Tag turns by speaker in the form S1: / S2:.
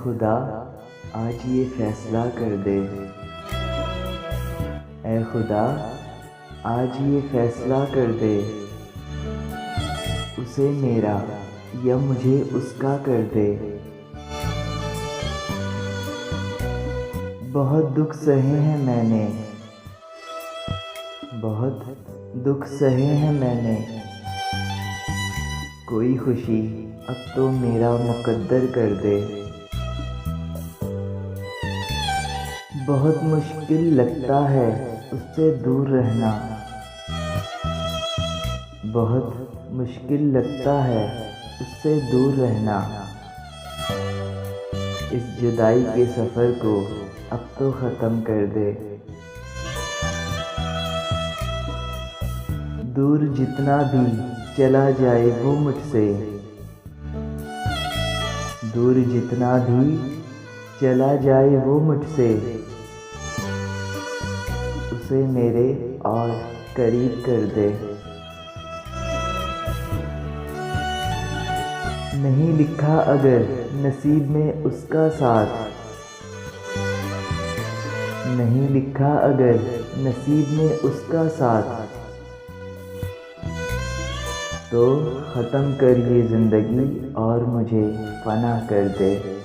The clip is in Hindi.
S1: खुदा आज ये फैसला कर दे। ऐ खुदा आज ये फैसला कर दे, उसे मेरा या मुझे उसका कर दे। बहुत दुख सहे हैं मैंने, बहुत दुख सहे हैं मैंने, कोई खुशी अब तो मेरा मुकद्दर कर दे। बहुत मुश्किल लगता है उससे दूर रहना, बहुत मुश्किल लगता है उससे दूर रहना। इस जुदाई के सफ़र को अब तो ख़त्म कर दे। दूर जितना भी चला जाए वो मुझसे, दूर जितना भी चला जाए वो मुझसे, उसे मेरे और करीब कर दे। नहीं लिखा अगर नसीब में उसका साथ, नहीं लिखा अगर नसीब में उसका साथ, तो ख़त्म कर ये ज़िंदगी और मुझे फ़ना कर दे।